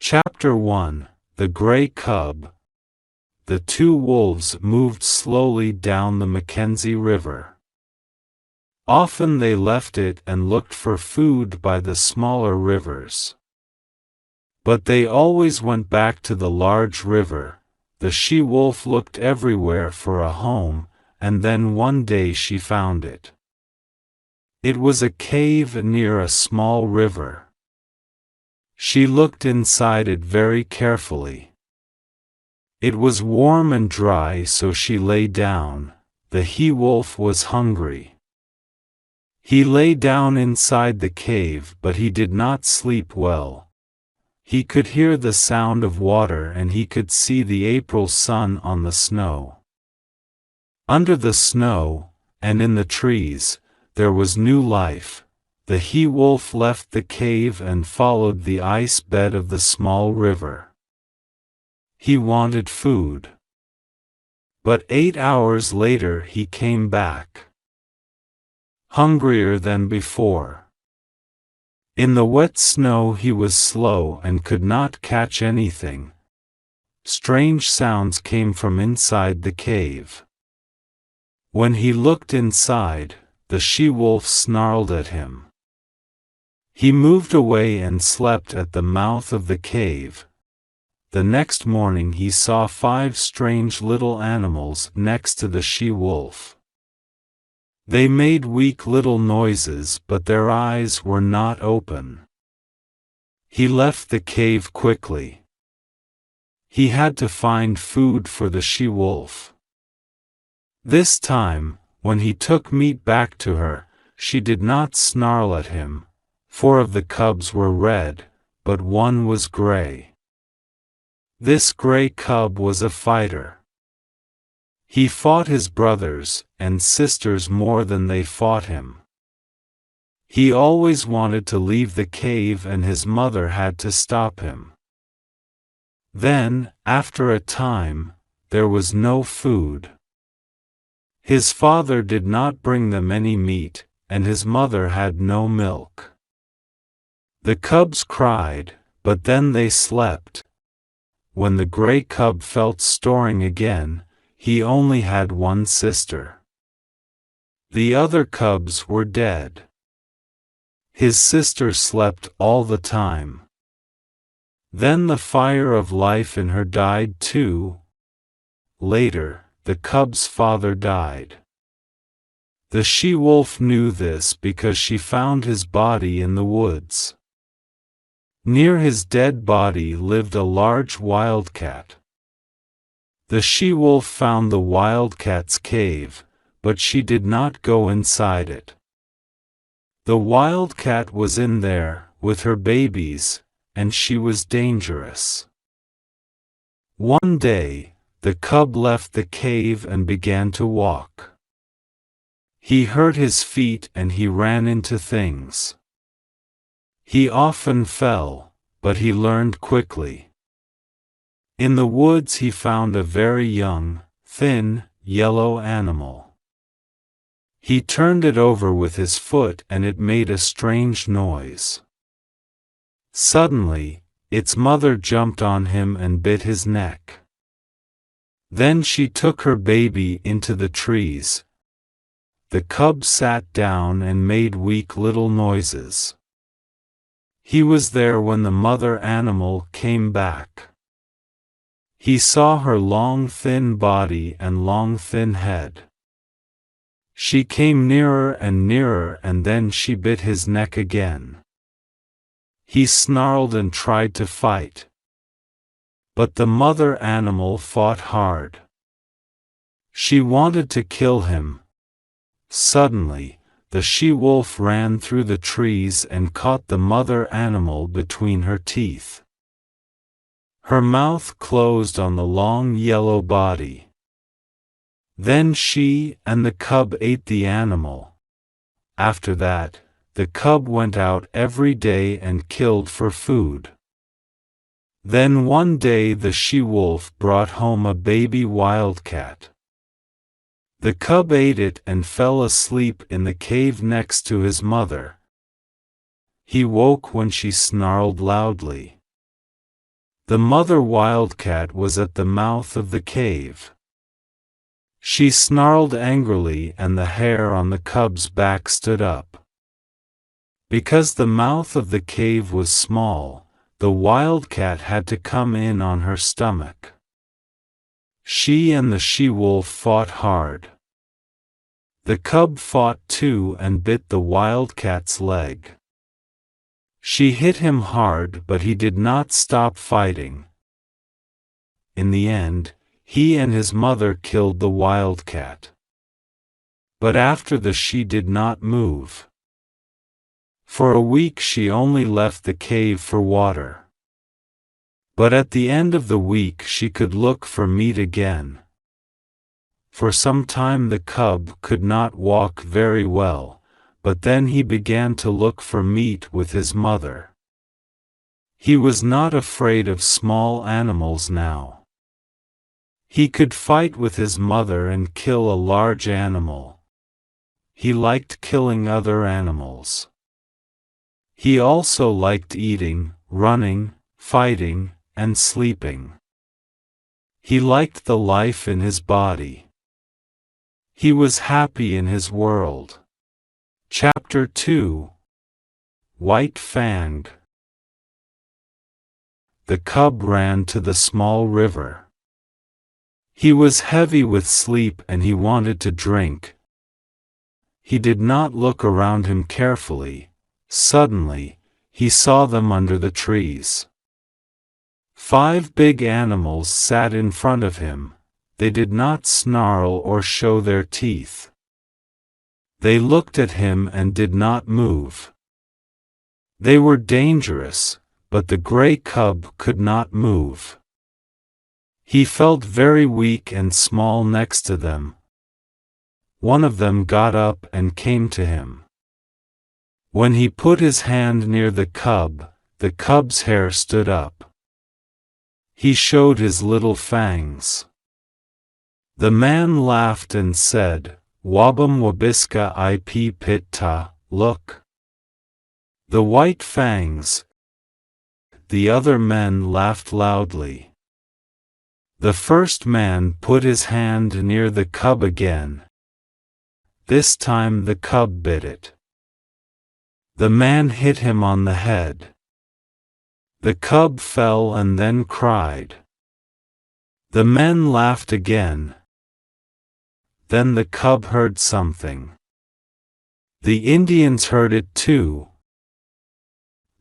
Chapter 1: The Gray Cub. The two wolves moved slowly down the Mackenzie River. Often they left it and looked for food by the smaller rivers. But they always went back to the large river. The she-wolf looked everywhere for a home, and then one day she found it. It was a cave near a small river. She looked inside it very carefully. It was warm and dry, so she lay down. The he-wolf was hungry. He lay down inside the cave, but he did not sleep well. He could hear the sound of water and he could see the April sun on the snow. Under the snow, and in the trees, there was new life. The he-wolf left the cave and followed the ice bed of the small river. He wanted food. But 8 hours later he came back, hungrier than before. In the wet snow he was slow and could not catch anything. Strange sounds came from inside the cave. When he looked inside, the she-wolf snarled at him. He moved away and slept at the mouth of the cave. The next morning he saw 5 strange little animals next to the she-wolf. They made weak little noises, but their eyes were not open. He left the cave quickly. He had to find food for the she-wolf. This time, when he took meat back to her, she did not snarl at him. 4 of the cubs were red, but 1 was gray. This gray cub was a fighter. He fought his brothers and sisters more than they fought him. He always wanted to leave the cave and his mother had to stop him. Then, after a time, there was no food. His father did not bring them any meat, and his mother had no milk. The cubs cried, but then they slept. When the gray cub felt stirring again, he only had 1 sister. The other cubs were dead. His sister slept all the time. Then the fire of life in her died too. Later, the cub's father died. The she-wolf knew this because she found his body in the woods. Near his dead body lived a large wildcat. The she-wolf found the wildcat's cave, but she did not go inside it. The wildcat was in there, with her babies, and she was dangerous. One day, the cub left the cave and began to walk. He hurt his feet and he ran into things. He often fell, but he learned quickly. In the woods he found a very young, thin, yellow animal. He turned it over with his foot and it made a strange noise. Suddenly, its mother jumped on him and bit his neck. Then she took her baby into the trees. The cub sat down and made weak little noises. He was there when the mother animal came back. He saw her long thin body and long thin head. She came nearer and nearer and then she bit his neck again. He snarled and tried to fight. But the mother animal fought hard. She wanted to kill him. Suddenly, the she-wolf ran through the trees and caught the mother animal between her teeth. Her mouth closed on the long yellow body. Then she and the cub ate the animal. After that, the cub went out every day and killed for food. Then one day the she-wolf brought home a baby wildcat. The cub ate it and fell asleep in the cave next to his mother. He woke when she snarled loudly. The mother wildcat was at the mouth of the cave. She snarled angrily and the hair on the cub's back stood up. Because the mouth of the cave was small, the wildcat had to come in on her stomach. She and the she-wolf fought hard. The cub fought too and bit the wildcat's leg. She hit him hard, but he did not stop fighting. In the end, he and his mother killed the wildcat. But after the she did not move. For a week she only left the cave for water. But at the end of the week she could look for meat again. For some time the cub could not walk very well, but then he began to look for meat with his mother. He was not afraid of small animals now. He could fight with his mother and kill a large animal. He liked killing other animals. He also liked eating, running, fighting, and sleeping. He liked the life in his body. He was happy in his world. Chapter 2. White Fang. The cub ran to the small river. He was heavy with sleep and he wanted to drink. He did not look around him carefully. Suddenly, he saw them under the trees. 5 big animals sat in front of him. They did not snarl or show their teeth. They looked at him and did not move. They were dangerous, but the gray cub could not move. He felt very weak and small next to them. One of them got up and came to him. When he put his hand near the cub's hair stood up. He showed his little fangs. The man laughed and said, "Wabam wabiska ip pitta, look." The white fangs. The other men laughed loudly. The first man put his hand near the cub again. This time the cub bit it. The man hit him on the head. The cub fell and then cried. The men laughed again. Then the cub heard something. The Indians heard it too.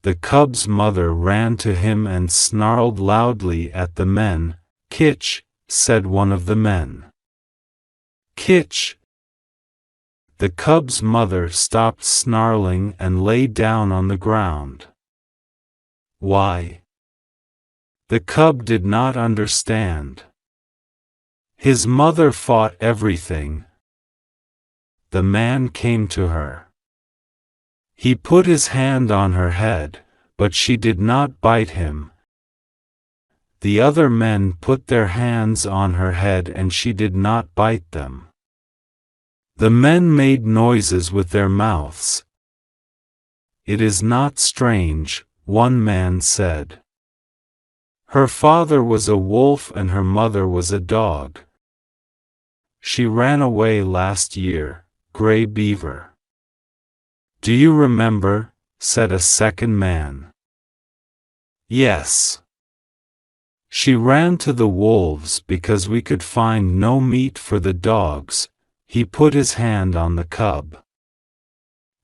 The cub's mother ran to him and snarled loudly at the men. "Kitch," said one of the men. "Kitch." The cub's mother stopped snarling and lay down on the ground. Why? The cub did not understand. His mother fought everything. The man came to her. He put his hand on her head, but she did not bite him. The other men put their hands on her head and she did not bite them. The men made noises with their mouths. "It is not strange," one man said. Her father was a wolf and her mother was a dog. She ran away last year, Gray Beaver. "Do you remember?" said a second man. "Yes. She ran to the wolves because we could find no meat for the dogs." He put his hand on the cub.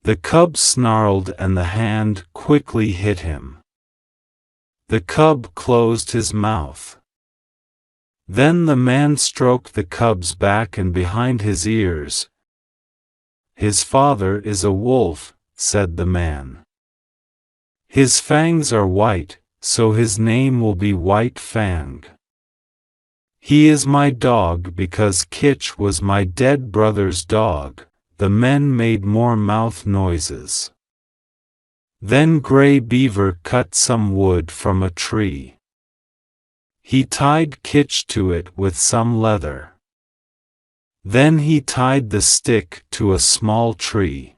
The cub snarled and the hand quickly hit him. The cub closed his mouth. Then the man stroked the cub's back and behind his ears. "His father is a wolf," said the man. "His fangs are white, so his name will be White Fang. He is my dog because Kitch was my dead brother's dog." The men made more mouth noises. Then Gray Beaver cut some wood from a tree. He tied Kitch to it with some leather. Then he tied the stick to a small tree.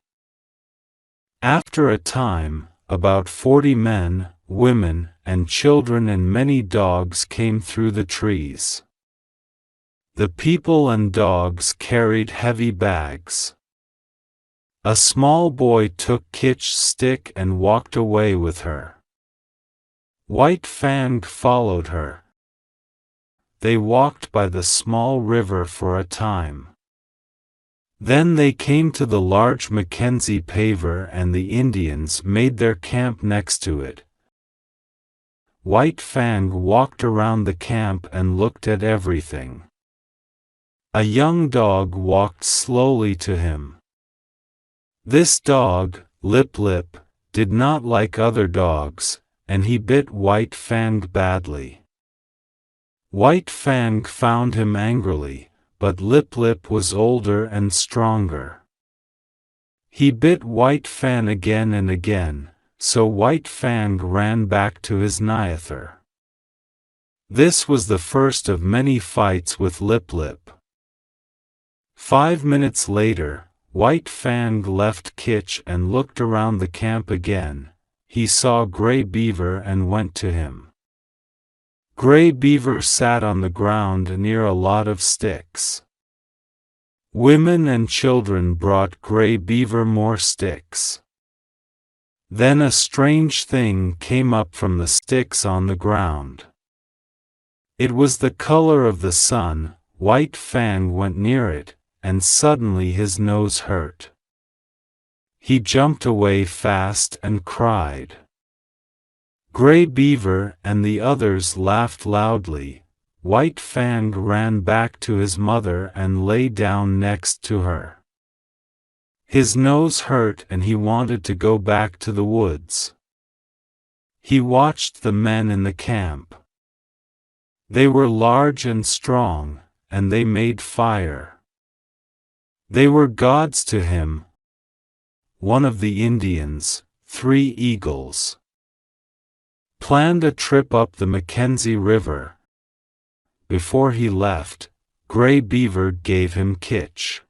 After a time, about 40 men, women, and children and many dogs came through the trees. The people and dogs carried heavy bags. A small boy took Kitch's stick and walked away with her. White Fang followed her. They walked by the small river for a time. Then they came to the large Mackenzie paver and the Indians made their camp next to it. White Fang walked around the camp and looked at everything. A young dog walked slowly to him. This dog, Lip Lip, did not like other dogs, and he bit White Fang badly. White Fang found him angrily, but Lip Lip was older and stronger. He bit White Fang again and again, so White Fang ran back to his Nyather. This was the first of many fights with Lip Lip. 5 minutes later, White Fang left Kitch and looked around the camp again. He saw Gray Beaver and went to him. Gray Beaver sat on the ground near a lot of sticks. Women and children brought Gray Beaver more sticks. Then a strange thing came up from the sticks on the ground. It was the color of the sun. White Fang went near it, and suddenly his nose hurt. He jumped away fast and cried. Gray Beaver and the others laughed loudly. White Fang ran back to his mother and lay down next to her. His nose hurt and he wanted to go back to the woods. He watched the men in the camp. They were large and strong, and they made fire. They were gods to him. One of the Indians, 3 Eagles, planned a trip up the Mackenzie River. Before he left, Gray Beaver gave him Kitch.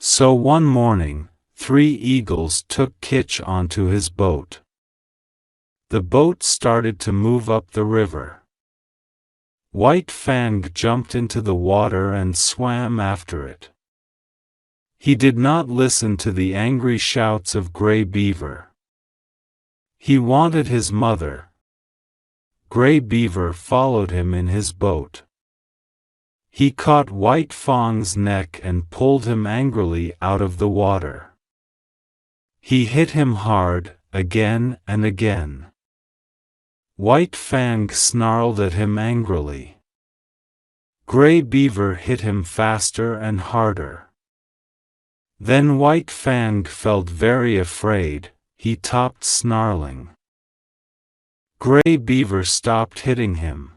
So one morning, 3 Eagles took Kitch onto his boat. The boat started to move up the river. White Fang jumped into the water and swam after it. He did not listen to the angry shouts of Gray Beaver. He wanted his mother. Gray Beaver followed him in his boat. He caught White Fang's neck and pulled him angrily out of the water. He hit him hard, again and again. White Fang snarled at him angrily. Gray Beaver hit him faster and harder. Then White Fang felt very afraid. He stopped snarling. Gray Beaver stopped hitting him.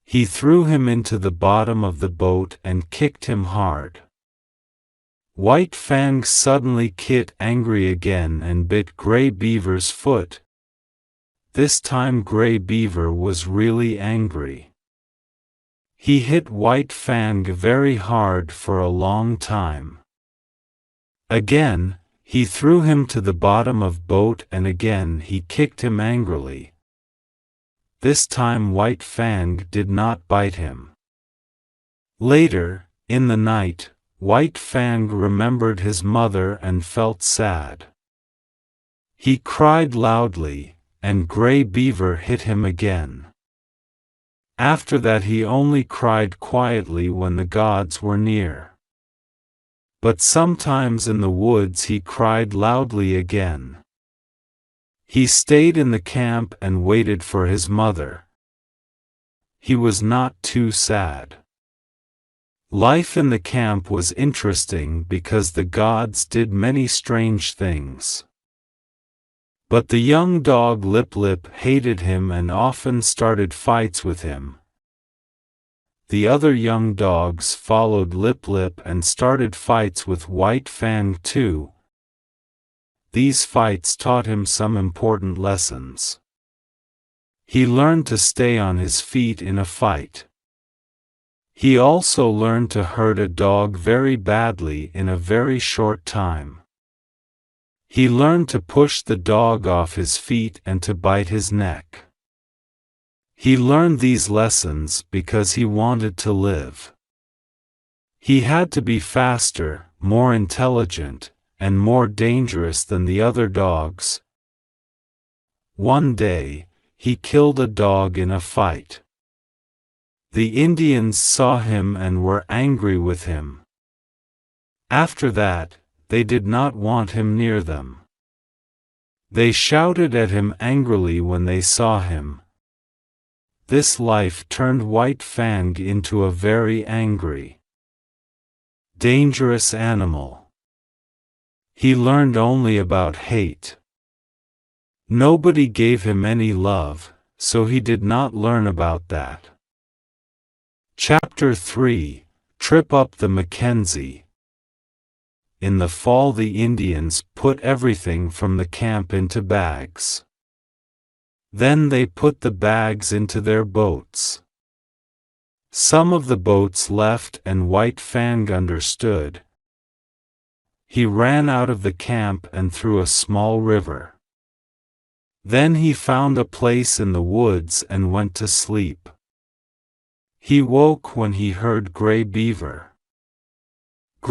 He threw him into the bottom of the boat and kicked him hard. White Fang suddenly got angry again and bit Gray Beaver's foot. This time Gray Beaver was really angry. He hit White Fang very hard for a long time. Again, he threw him to the bottom of boat and again he kicked him angrily. This time White Fang did not bite him. Later, in the night, White Fang remembered his mother and felt sad. He cried loudly, and Gray Beaver hit him again. After that he only cried quietly when the gods were near. But sometimes in the woods he cried loudly again. He stayed in the camp and waited for his mother. He was not too sad. Life in the camp was interesting because the gods did many strange things. But the young dog Lip Lip hated him and often started fights with him. The other young dogs followed Lip Lip and started fights with White Fang too. These fights taught him some important lessons. He learned to stay on his feet in a fight. He also learned to hurt a dog very badly in a very short time. He learned to push the dog off his feet and to bite his neck. He learned these lessons because he wanted to live. He had to be faster, more intelligent, and more dangerous than the other dogs. One day, he killed a dog in a fight. The Indians saw him and were angry with him. After that, they did not want him near them. They shouted at him angrily when they saw him. This life turned White Fang into a very angry, dangerous animal. He learned only about hate. Nobody gave him any love, so he did not learn about that. Chapter 3: Trip Up the Mackenzie. In the fall, the Indians put everything from the camp into bags. Then they put the bags into their boats. Some of the boats left and White Fang understood. He ran out of the camp and through a small river. Then he found a place in the woods and went to sleep. He woke when he heard Gray Beaver.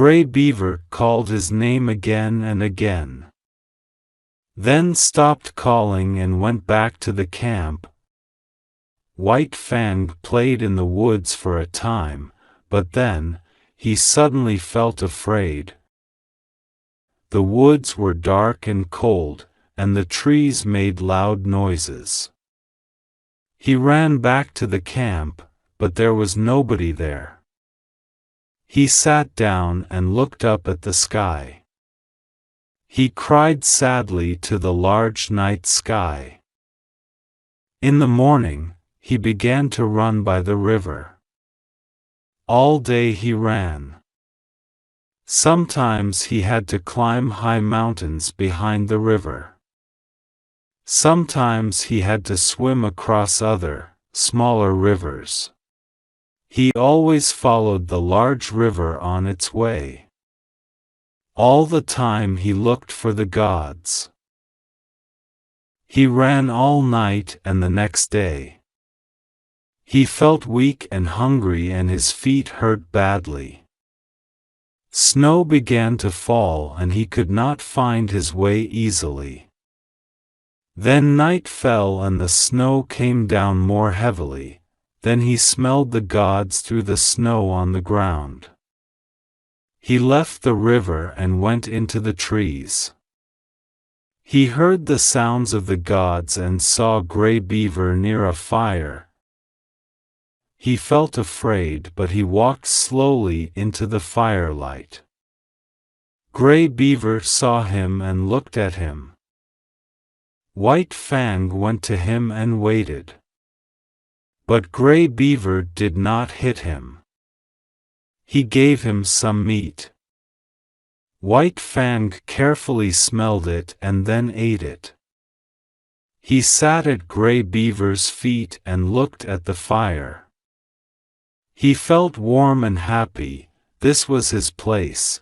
Gray Beaver called his name again and again. Then stopped calling and went back to the camp. White Fang played in the woods for a time, but then, he suddenly felt afraid. The woods were dark and cold, and the trees made loud noises. He ran back to the camp, but there was nobody there. He sat down and looked up at the sky. He cried sadly to the large night sky. In the morning, he began to run by the river. All day he ran. Sometimes he had to climb high mountains behind the river. Sometimes he had to swim across other, smaller rivers. He always followed the large river on its way. All the time he looked for the gods. He ran all night and the next day. He felt weak and hungry and his feet hurt badly. Snow began to fall and he could not find his way easily. Then night fell and the snow came down more heavily. Then he smelled the gods through the snow on the ground. He left the river and went into the trees. He heard the sounds of the gods and saw Gray Beaver near a fire. He felt afraid, but he walked slowly into the firelight. Gray Beaver saw him and looked at him. White Fang went to him and waited. But Gray Beaver did not hit him. He gave him some meat. White Fang carefully smelled it and then ate it. He sat at Gray Beaver's feet and looked at the fire. He felt warm and happy. This was his place.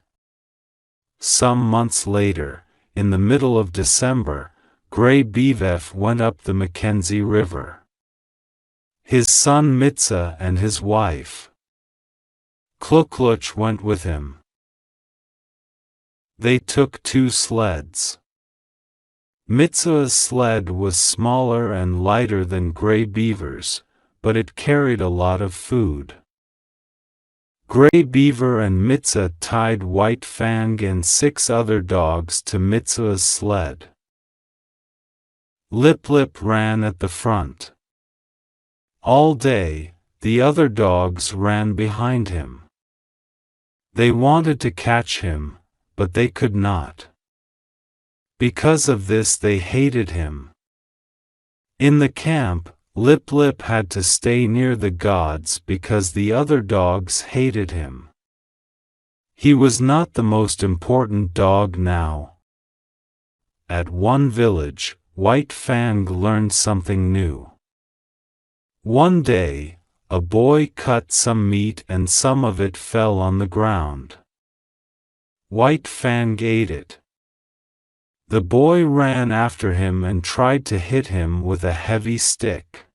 Some months later, in the middle of December, Gray Beaver went up the Mackenzie River. His son Mitza and his wife Kluklutch went with him. They took 2 sleds. Mitza's sled was smaller and lighter than Gray Beaver's, but it carried a lot of food. Gray Beaver and Mitza tied White Fang and 6 other dogs to Mitza's sled. Lip Lip ran at the front. All day, the other dogs ran behind him. They wanted to catch him, but they could not. Because of this they hated him. In the camp, Lip Lip had to stay near the gods because the other dogs hated him. He was not the most important dog now. At one village, White Fang learned something new. One day, a boy cut some meat and some of it fell on the ground. White Fang ate it. The boy ran after him and tried to hit him with a heavy stick.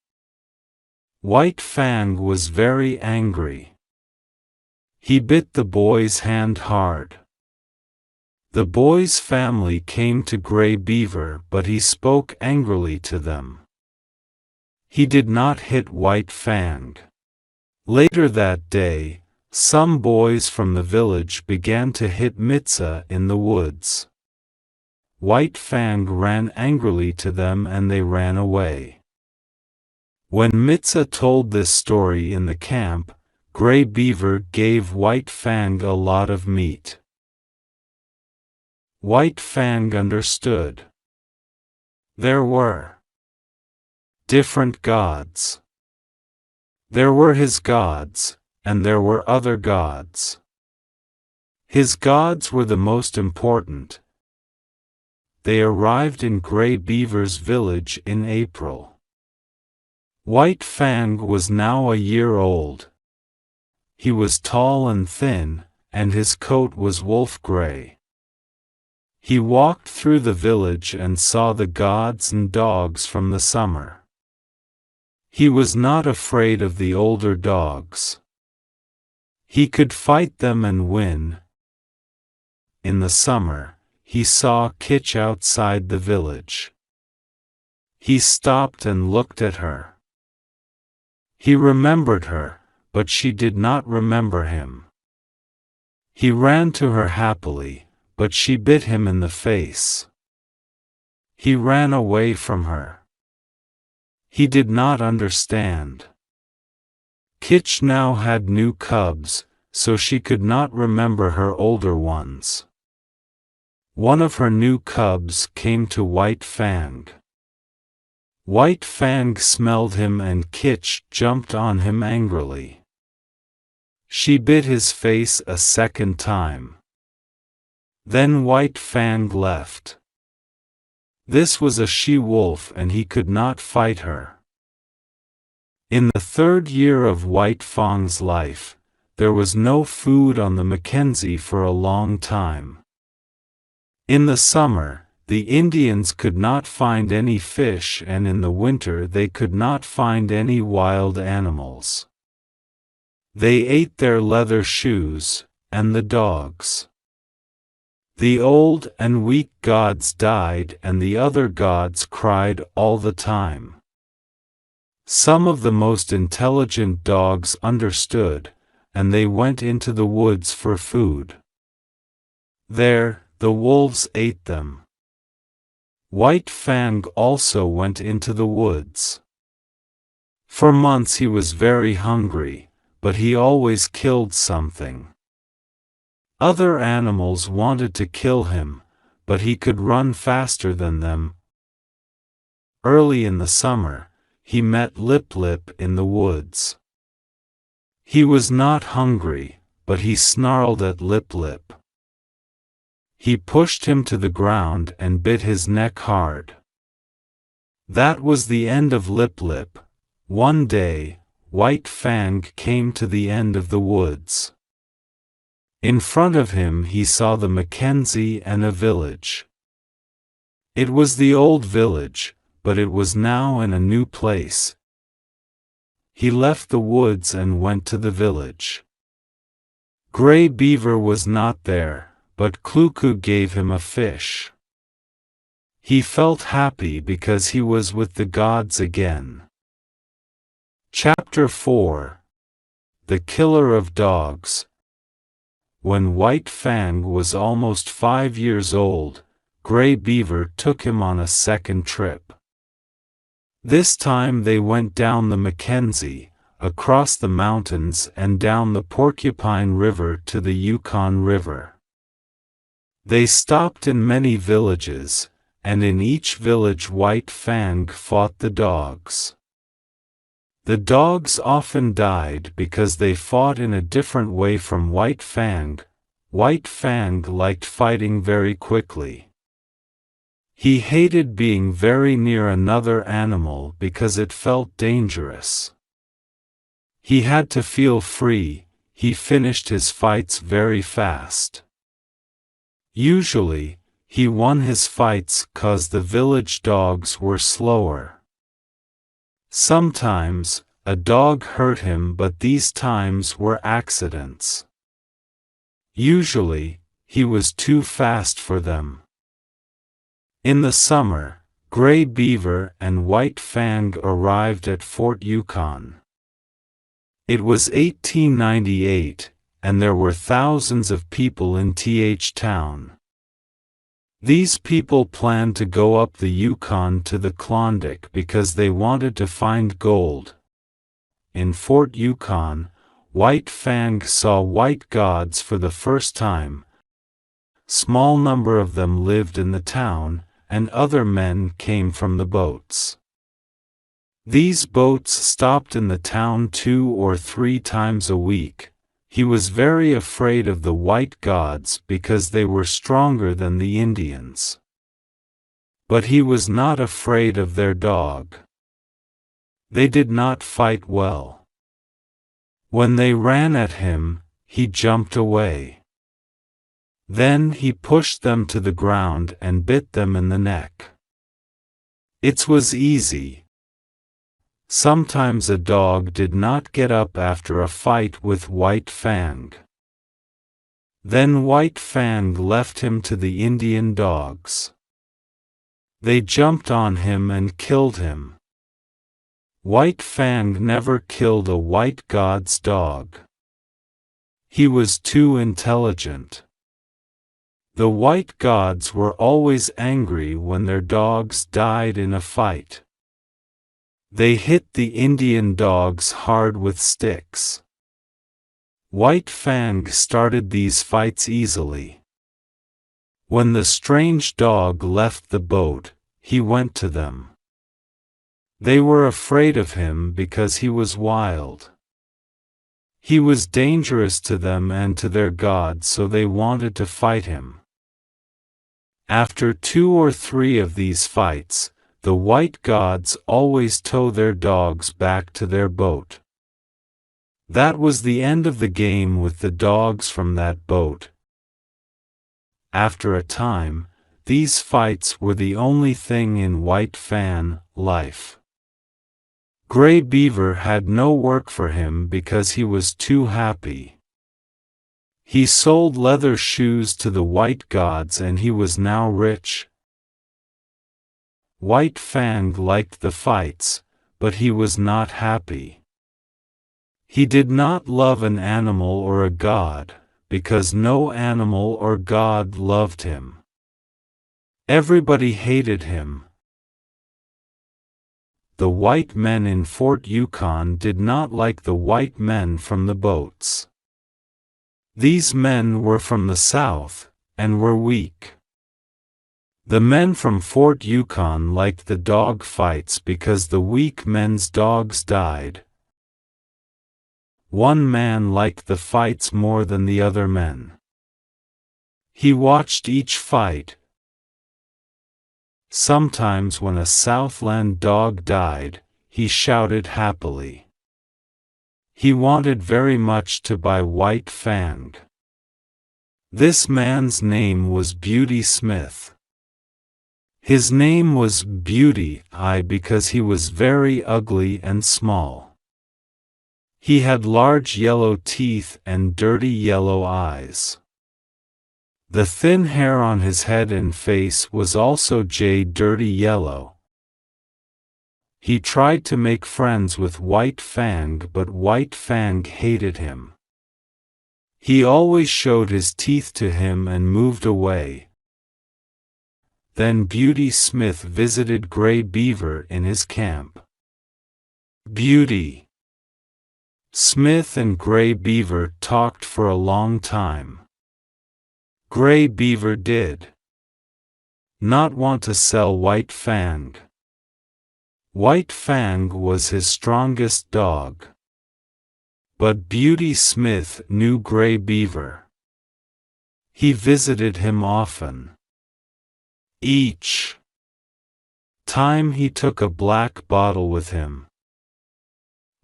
White Fang was very angry. He bit the boy's hand hard. The boy's family came to Gray Beaver, but he spoke angrily to them. He did not hit White Fang. Later that day, some boys from the village began to hit Mitsa in the woods. White Fang ran angrily to them and they ran away. When Mitsa told this story in the camp, Gray Beaver gave White Fang a lot of meat. White Fang understood. There were different gods. There were his gods, and there were other gods. His gods were the most important. They arrived in Gray Beaver's village in April. White Fang was now a year old. He was tall and thin, and his coat was wolf gray. He walked through the village and saw the gods and dogs from the summer. He was not afraid of the older dogs. He could fight them and win. In the summer, he saw Kitch outside the village. He stopped and looked at her. He remembered her, but she did not remember him. He ran to her happily, but she bit him in the face. He ran away from her. He did not understand. Kitch now had new cubs, so she could not remember her older ones. One of her new cubs came to White Fang. White Fang smelled him and Kitch jumped on him angrily. She bit his face a second time. Then White Fang left. This was a she-wolf and he could not fight her. In the third year of White Fang's life, there was no food on the Mackenzie for a long time. In the summer, the Indians could not find any fish and in the winter they could not find any wild animals. They ate their leather shoes, and the dogs. The old and weak gods died and the other gods cried all the time. Some of the most intelligent dogs understood, and they went into the woods for food. There, the wolves ate them. White Fang also went into the woods. For months he was very hungry, but he always killed something. Other animals wanted to kill him, but he could run faster than them. Early in the summer, he met Lip Lip in the woods. He was not hungry, but he snarled at Lip Lip. He pushed him to the ground and bit his neck hard. That was the end of Lip Lip. One day, White Fang came to the end of the woods. In front of him he saw the Mackenzie and a village. It was the old village, but it was now in a new place. He left the woods and went to the village. Gray Beaver was not there, but Kluku gave him a fish. He felt happy because he was with the gods again. Chapter 4. The Killer of Dogs. When White Fang was almost 5 years old, Gray Beaver took him on a second trip. This time they went down the Mackenzie, across the mountains and down the Porcupine River to the Yukon River. They stopped in many villages, and in each village White Fang fought the dogs. The dogs often died because they fought in a different way from White Fang. White Fang liked fighting very quickly. He hated being very near another animal because it felt dangerous. He had to feel free. He finished his fights very fast. Usually, he won his fights 'cause the village dogs were slower. Sometimes, a dog hurt him, but these times were accidents. Usually, he was too fast for them. In the summer, Gray Beaver and White Fang arrived at Fort Yukon. It was 1898, and there were thousands of people in Town. These people planned to go up the Yukon to the Klondike because they wanted to find gold. In Fort Yukon, White Fang saw white gods for the first time. Small number of them lived in the town, and other men came from the boats. These boats stopped in the town 2 or 3 times a week. He was very afraid of the white gods because they were stronger than the Indians. But he was not afraid of their dog. They did not fight well. When they ran at him, he jumped away. Then he pushed them to the ground and bit them in the neck. It was easy. Sometimes a dog did not get up after a fight with White Fang. Then White Fang left him to the Indian dogs. They jumped on him and killed him. White Fang never killed a white god's dog. He was too intelligent. The white gods were always angry when their dogs died in a fight. They hit the Indian dogs hard with sticks. White Fang started these fights easily. When the strange dog left the boat, he went to them. They were afraid of him because he was wild. He was dangerous to them and to their god, so they wanted to fight him. After 2 or 3 of these fights, the white gods always tow their dogs back to their boat. That was the end of the game with the dogs from that boat. After a time, these fights were the only thing in White Fang life. Gray Beaver had no work for him because he was too happy. He sold leather shoes to the white gods and he was now rich. White Fang liked the fights, but he was not happy. He did not love an animal or a god, because no animal or god loved him. Everybody hated him. The white men in Fort Yukon did not like the white men from the boats. These men were from the south, and were weak. The men from Fort Yukon liked the dog fights because the weak men's dogs died. One man liked the fights more than the other men. He watched each fight. Sometimes when a Southland dog died, he shouted happily. He wanted very much to buy White Fang. This man's name was Beauty Smith. His name was Beauty because he was very ugly and small. He had large yellow teeth and dirty yellow eyes. The thin hair on his head and face was also dirty yellow. He tried to make friends with White Fang, but White Fang hated him. He always showed his teeth to him and moved away. Then Beauty Smith visited Gray Beaver in his camp. Beauty Smith and Gray Beaver talked for a long time. Gray Beaver did not want to sell White Fang. White Fang was his strongest dog. But Beauty Smith knew Gray Beaver. He visited him often. Each time he took a black bottle with him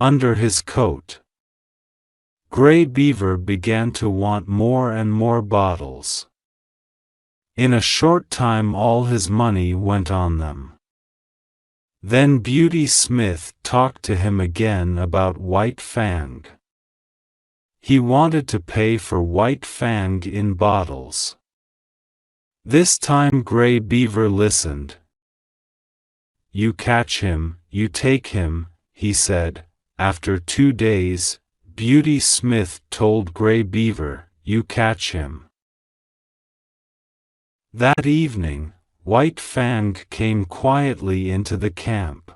under his coat. Gray Beaver began to want more and more bottles. In a short time all his money went on them. Then Beauty Smith talked to him again about White Fang. He wanted to pay for White Fang in bottles. This time Gray Beaver listened. "You catch him, you take him," he said. After 2 days, Beauty Smith told Gray Beaver, "You catch him." That evening, White Fang came quietly into the camp.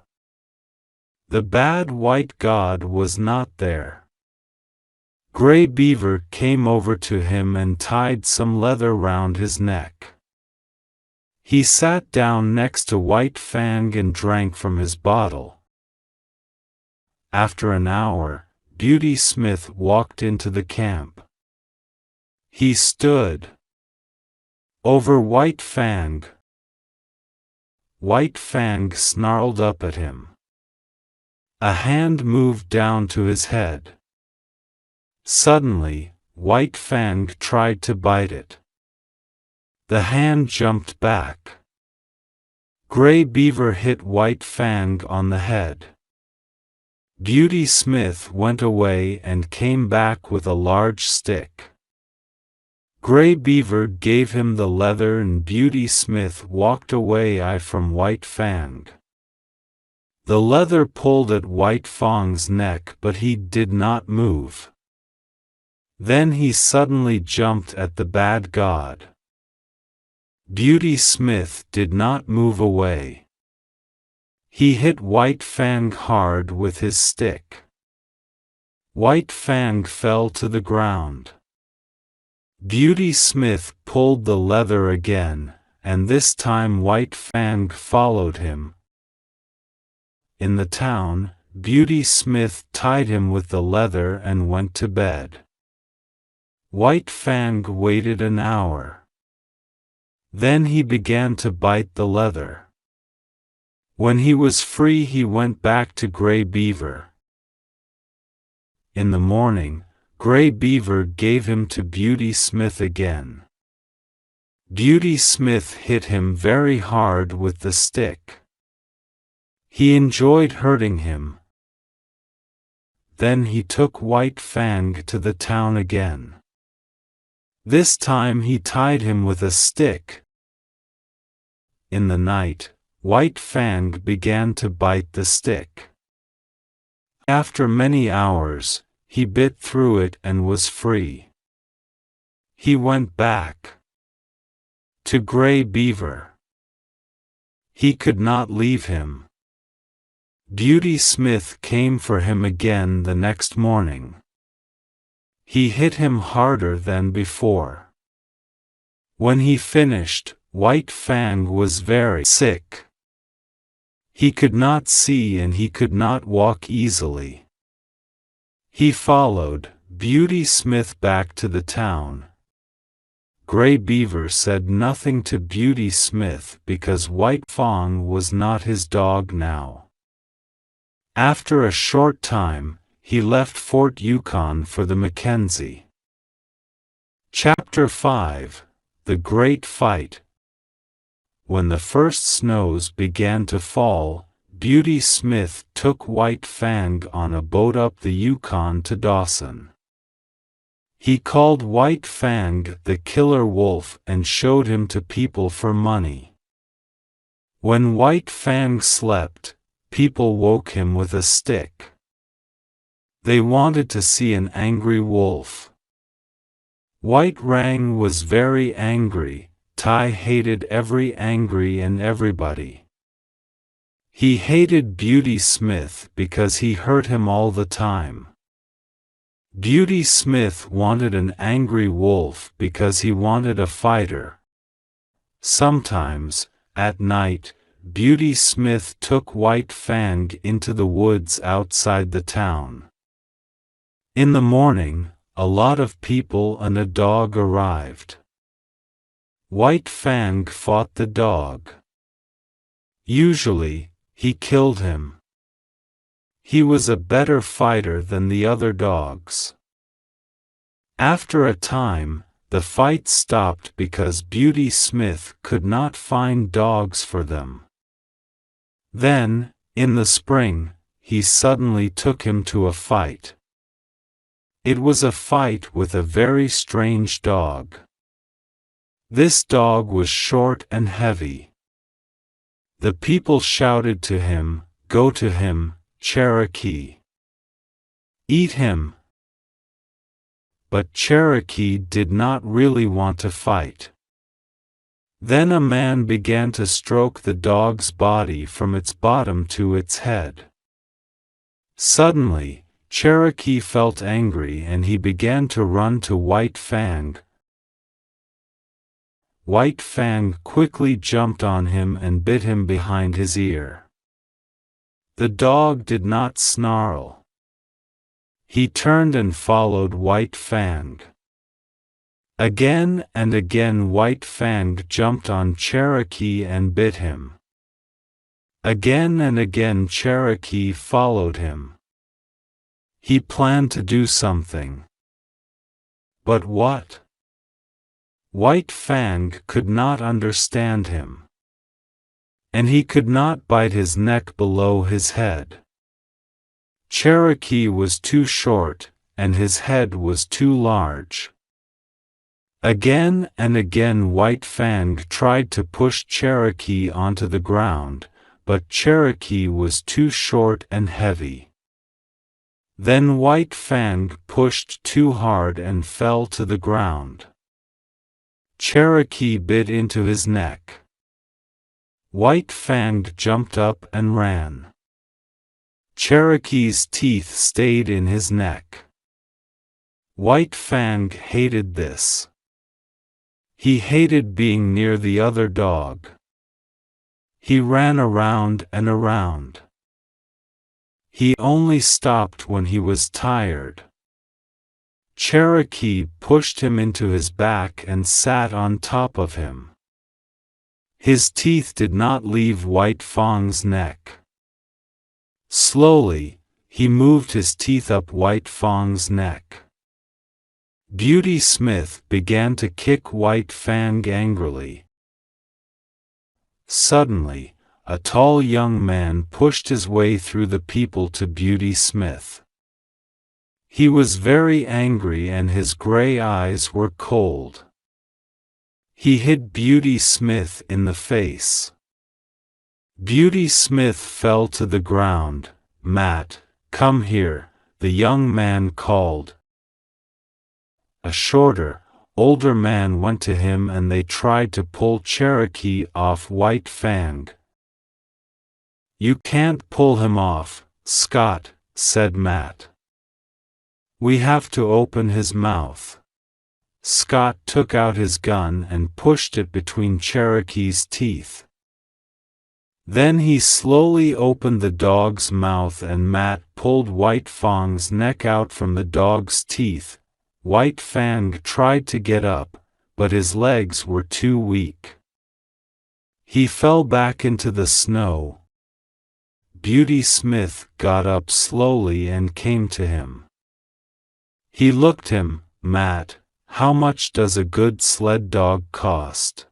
The bad white god was not there. Gray Beaver came over to him and tied some leather round his neck. He sat down next to White Fang and drank from his bottle. After an hour, Beauty Smith walked into the camp. He stood over White Fang. White Fang snarled up at him. A hand moved down to his head. Suddenly, White Fang tried to bite it. The hand jumped back. Gray Beaver hit White Fang on the head. Beauty Smith went away and came back with a large stick. Gray Beaver gave him the leather and Beauty Smith walked away from White Fang. The leather pulled at White Fang's neck but he did not move. Then he suddenly jumped at the bad god. Beauty Smith did not move away. He hit White Fang hard with his stick. White Fang fell to the ground. Beauty Smith pulled the leather again, and this time White Fang followed him. In the town, Beauty Smith tied him with the leather and went to bed. White Fang waited an hour. Then he began to bite the leather. When he was free he went back to Gray Beaver. In the morning, Gray Beaver gave him to Beauty Smith again. Beauty Smith hit him very hard with the stick. He enjoyed hurting him. Then he took White Fang to the town again. This time he tied him with a stick. In the night, White Fang began to bite the stick. After many hours, he bit through it and was free. He went back to Gray Beaver. He could not leave him. Beauty Smith came for him again the next morning. He hit him harder than before. When he finished, White Fang was very sick. He could not see and he could not walk easily. He followed Beauty Smith back to the town. Gray Beaver said nothing to Beauty Smith because White Fang was not his dog now. After a short time, he left Fort Yukon for the Mackenzie. Chapter 5: The Great Fight. When the first snows began to fall, Beauty Smith took White Fang on a boat up the Yukon to Dawson. He called White Fang the Killer Wolf and showed him to people for money. When White Fang slept, people woke him with a stick. They wanted to see an angry wolf. White Fang was very angry. Tai hated every angry and everybody. He hated Beauty Smith because he hurt him all the time. Beauty Smith wanted an angry wolf because he wanted a fighter. Sometimes, at night, Beauty Smith took White Fang into the woods outside the town. In the morning, a lot of people and a dog arrived. White Fang fought the dog. Usually, he killed him. He was a better fighter than the other dogs. After a time, the fight stopped because Beauty Smith could not find dogs for them. Then, in the spring, he suddenly took him to a fight. It was a fight with a very strange dog. This dog was short and heavy. The people shouted to him, "Go to him, Cherokee. Eat him." But Cherokee did not really want to fight. Then a man began to stroke the dog's body from its bottom to its head. Suddenly, Cherokee felt angry and he began to run to White Fang. White Fang quickly jumped on him and bit him behind his ear. The dog did not snarl. He turned and followed White Fang. Again and again White Fang jumped on Cherokee and bit him. Again and again Cherokee followed him. He planned to do something. But what? White Fang could not understand him. And he could not bite his neck below his head. Cherokee was too short, and his head was too large. Again and again White Fang tried to push Cherokee onto the ground, but Cherokee was too short and heavy. Then White Fang pushed too hard and fell to the ground. Cherokee bit into his neck. White Fang jumped up and ran. Cherokee's teeth stayed in his neck. White Fang hated this. He hated being near the other dog. He ran around and around. He only stopped when he was tired. Cherokee pushed him into his back and sat on top of him. His teeth did not leave White Fang's neck. Slowly, he moved his teeth up White Fang's neck. Beauty Smith began to kick White Fang angrily. Suddenly, a tall young man pushed his way through the people to Beauty Smith. He was very angry and his gray eyes were cold. He hit Beauty Smith in the face. Beauty Smith fell to the ground. "Matt, come here," the young man called. A shorter, older man went to him and they tried to pull Cherokee off White Fang. "You can't pull him off, Scott," said Matt. "We have to open his mouth." Scott took out his gun and pushed it between Cherokee's teeth. Then he slowly opened the dog's mouth and Matt pulled White Fang's neck out from the dog's teeth. White Fang tried to get up, but his legs were too weak. He fell back into the snow. Beauty Smith got up slowly and came to him. He looked him, "Matt, how much does a good sled dog cost?"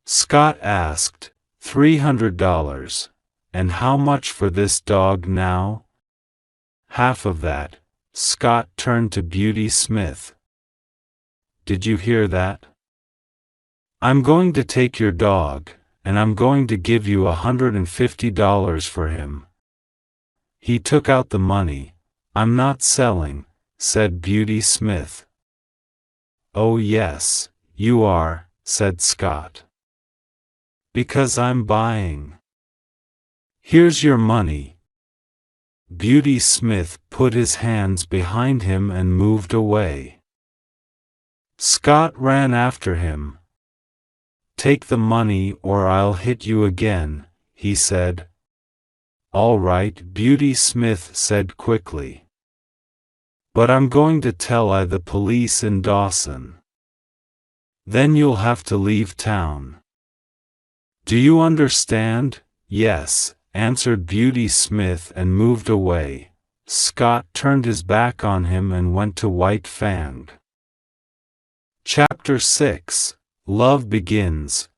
Scott asked. $300. "And how much for this dog now?" "Half of that." Scott turned to Beauty Smith. "Did you hear that? I'm going to take your dog, and I'm going to give you $150 for him." He took out the money. "I'm not selling," said Beauty Smith. "Oh yes, you are," said Scott. "Because I'm buying. Here's your money." Beauty Smith put his hands behind him and moved away. Scott ran after him. "Take the money or I'll hit you again," he said. "All right," Beauty Smith said quickly. "But I'm going to tell the police in Dawson. Then you'll have to leave town." "Do you understand?" "Yes," answered Beauty Smith and moved away. Scott turned his back on him and went to White Fang. Chapter 6 Love Begins.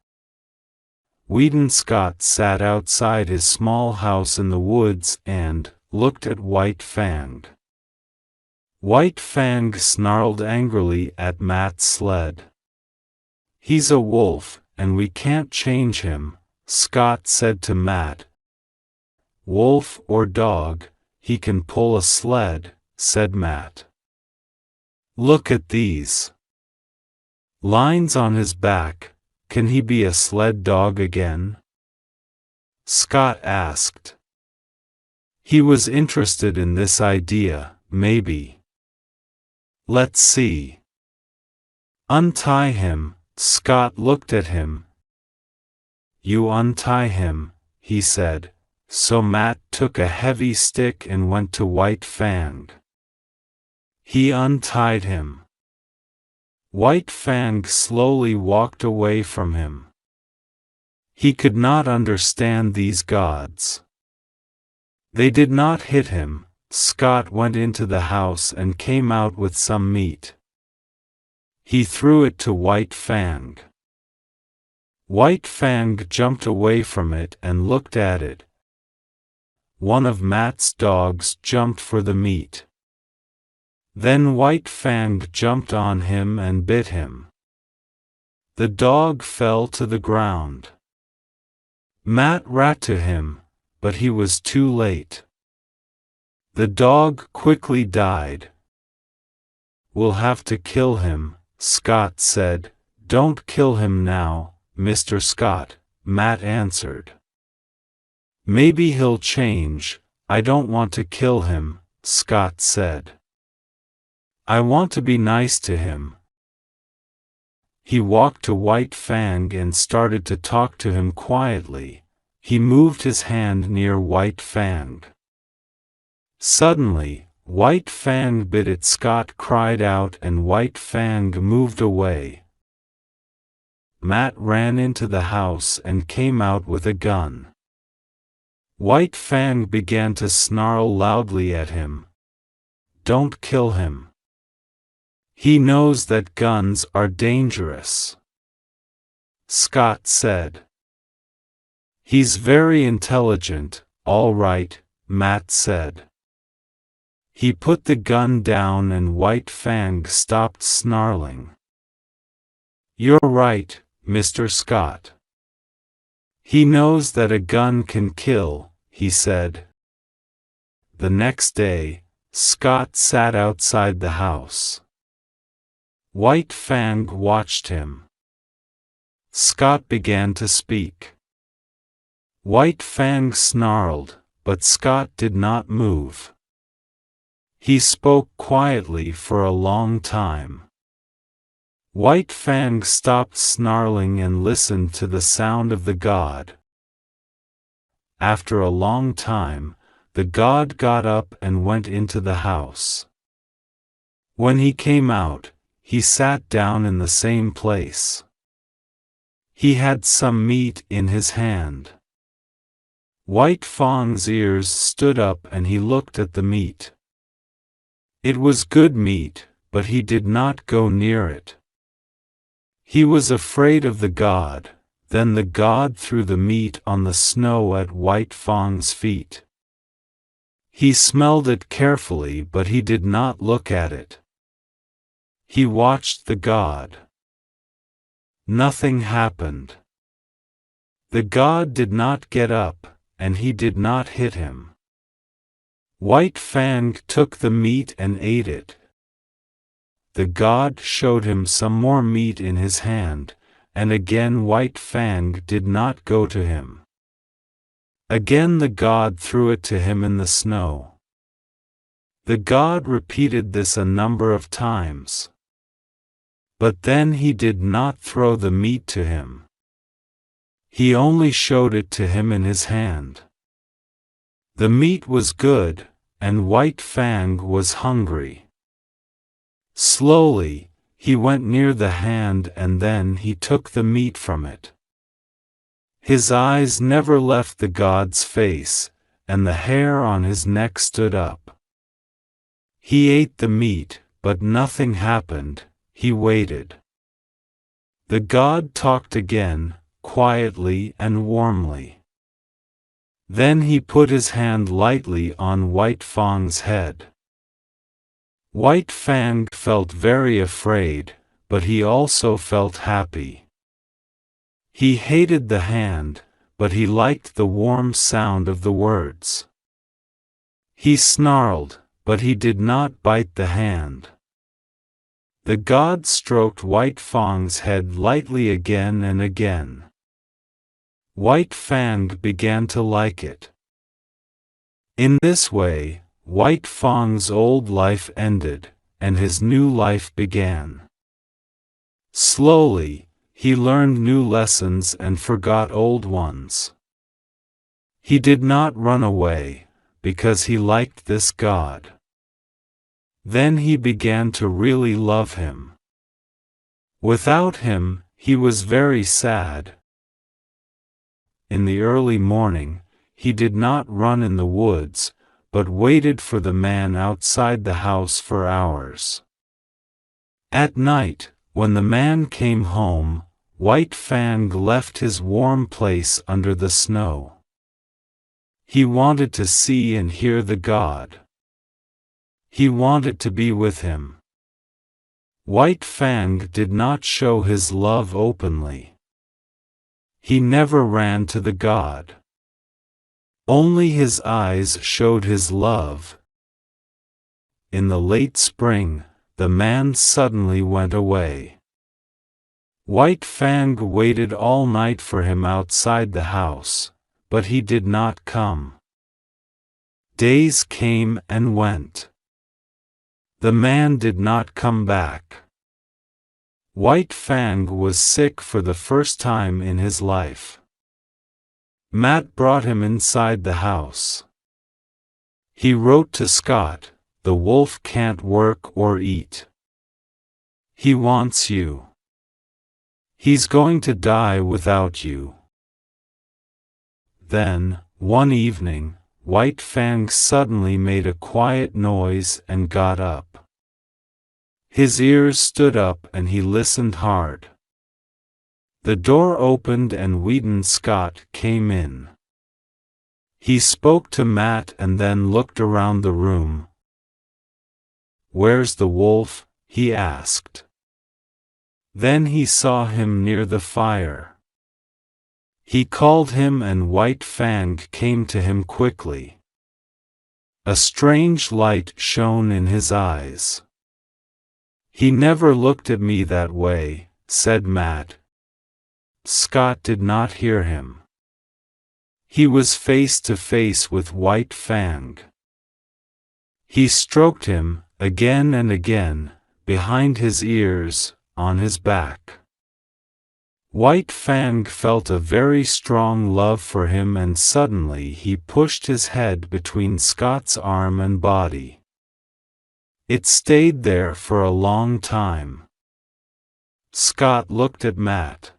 Weedon Scott sat outside his small house in the woods and looked at White Fang. White Fang snarled angrily at Matt's sled. "He's a wolf, and we can't change him," Scott said to Matt. "Wolf or dog, he can pull a sled," said Matt. "Look at these lines on his back. Can he be a sled dog again?" Scott asked. He was interested in this idea. "Maybe. Let's see." "Untie him." Scott looked at him. "You untie him," he said. So Matt took a heavy stick and went to White Fang. He untied him. White Fang slowly walked away from him. He could not understand these gods. They did not hit him. Scott went into the house and came out with some meat. He threw it to White Fang. White Fang jumped away from it and looked at it. One of Matt's dogs jumped for the meat. Then White Fang jumped on him and bit him. The dog fell to the ground. Matt ran to him, but he was too late. The dog quickly died. "We'll have to kill him," Scott said. "Don't kill him now, Mr. Scott," Matt answered. "Maybe he'll change." "I don't want to kill him," Scott said. "I want to be nice to him." He walked to White Fang and started to talk to him quietly. He moved his hand near White Fang. Suddenly, White Fang bit it. Scott cried out and White Fang moved away. Matt ran into the house and came out with a gun. White Fang began to snarl loudly at him. "Don't kill him. He knows that guns are dangerous," Scott said. "He's very intelligent." "All right," Matt said. He put the gun down and White Fang stopped snarling. "You're right, Mr. Scott. He knows that a gun can kill," he said. The next day, Scott sat outside the house. White Fang watched him. Scott began to speak. White Fang snarled, but Scott did not move. He spoke quietly for a long time. White Fang stopped snarling and listened to the sound of the god. After a long time, the god got up and went into the house. When he came out, he sat down in the same place. He had some meat in his hand. White Fang's ears stood up and he looked at the meat. It was good meat, but he did not go near it. He was afraid of the god. Then the god threw the meat on the snow at White Fang's feet. He smelled it carefully, but he did not look at it. He watched the god. Nothing happened. The god did not get up, and he did not hit him. White Fang took the meat and ate it. The god showed him some more meat in his hand, and again White Fang did not go to him. Again the god threw it to him in the snow. The god repeated this a number of times. But then he did not throw the meat to him. He only showed it to him in his hand. The meat was good, and White Fang was hungry. Slowly, he went near the hand and then he took the meat from it. His eyes never left the god's face, and the hair on his neck stood up. He ate the meat, but nothing happened. He waited. The god talked again, quietly and warmly. Then he put his hand lightly on White Fang's head. White Fang felt very afraid, but he also felt happy. He hated the hand, but he liked the warm sound of the words. He snarled, but he did not bite the hand. The god stroked White Fang's head lightly again and again. White Fang began to like it. In this way, White Fang's old life ended, and his new life began. Slowly, he learned new lessons and forgot old ones. He did not run away, because he liked this god. Then he began to really love him. Without him, he was very sad. In the early morning, he did not run in the woods, but waited for the man outside the house for hours. At night, when the man came home, White Fang left his warm place under the snow. He wanted to see and hear the god. He wanted to be with him. White Fang did not show his love openly. He never ran to the god. Only his eyes showed his love. In the late spring, the man suddenly went away. White Fang waited all night for him outside the house, but he did not come. Days came and went. The man did not come back. White Fang was sick for the first time in his life. Matt brought him inside the house. He wrote to Scott, "The wolf can't work or eat. He wants you. He's going to die without you." Then, one evening, White Fang suddenly made a quiet noise and got up. His ears stood up and he listened hard. The door opened and Wheaton Scott came in. He spoke to Matt and then looked around the room. "Where's the wolf?" he asked. Then he saw him near the fire. He called him and White Fang came to him quickly. A strange light shone in his eyes. "He never looked at me that way," said Matt. Scott did not hear him. He was face to face with White Fang. He stroked him, again and again, behind his ears, on his back. White Fang felt a very strong love for him and suddenly he pushed his head between Scott's arm and body. It stayed there for a long time. Scott looked at Matt.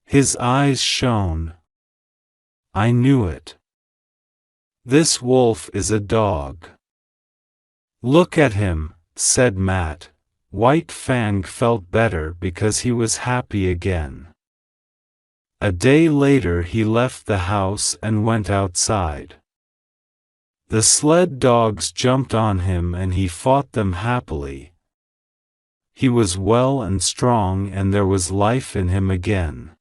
His eyes shone. "I knew it. This wolf is a dog." "Look at him," said Matt. White Fang felt better because he was happy again. A day later he left the house and went outside. The sled dogs jumped on him and he fought them happily. He was well and strong and there was life in him again.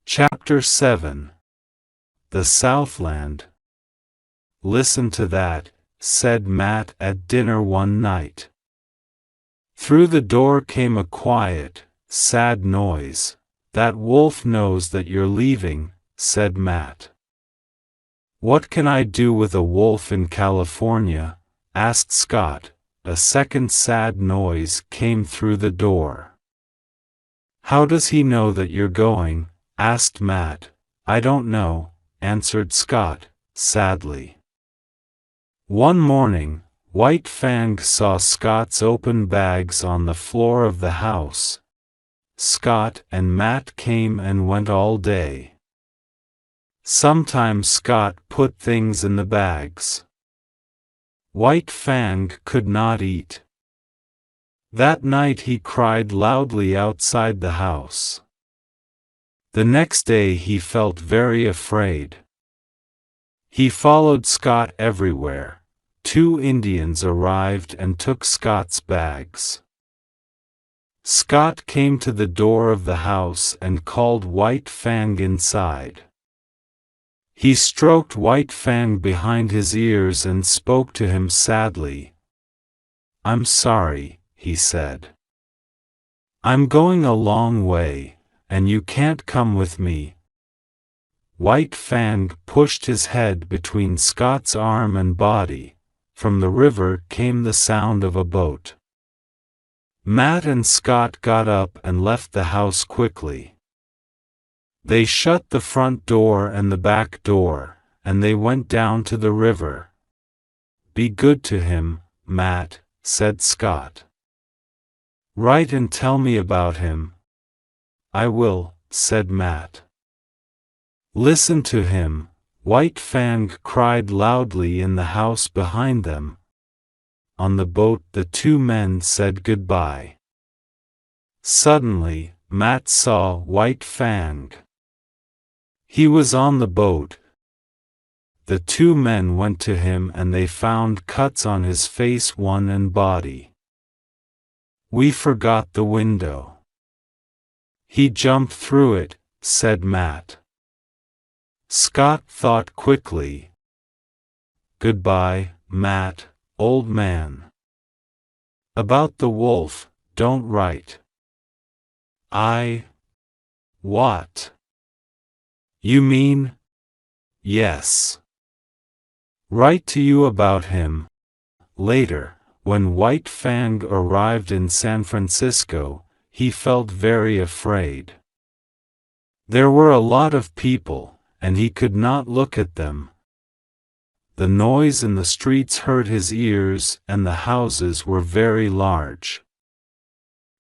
Chapter 7. The Southland. "Listen to that," said Matt at dinner one night. Through the door came a quiet, sad noise. "That wolf knows that you're leaving," said Matt. "What can I do with a wolf in California?" asked Scott. A second sad noise came through the door. "How does he know that you're going?" asked Matt. "I don't know," answered Scott, sadly. One morning, White Fang saw Scott's open bags on the floor of the house. Scott and Matt came and went all day. Sometimes Scott put things in the bags. White Fang could not eat. That night he cried loudly outside the house. The next day he felt very afraid. He followed Scott everywhere. 2 Indians arrived and took Scott's bags. Scott came to the door of the house and called White Fang inside. He stroked White Fang behind his ears and spoke to him sadly. "I'm sorry," he said. "I'm going a long way, and you can't come with me." White Fang pushed his head between Scott's arm and body. From the river came the sound of a boat. Matt and Scott got up and left the house quickly. They shut the front door and the back door, and they went down to the river. "Be good to him, Matt," said Scott. "Write and tell me about him." "I will," said Matt. "Listen to him," White Fang cried loudly in the house behind them. On the boat the 2 men said goodbye. Suddenly, Matt saw White Fang. He was on the boat. The 2 men went to him and they found cuts on his face and body. "We forgot the window. He jumped through it," said Matt. Scott thought quickly. "Goodbye, Matt, old man. About the wolf, don't write." What? You mean?" "Yes. Write to you about him." Later, when White Fang arrived in San Francisco, he felt very afraid. There were a lot of people, and he could not look at them. The noise in the streets hurt his ears, and the houses were very large.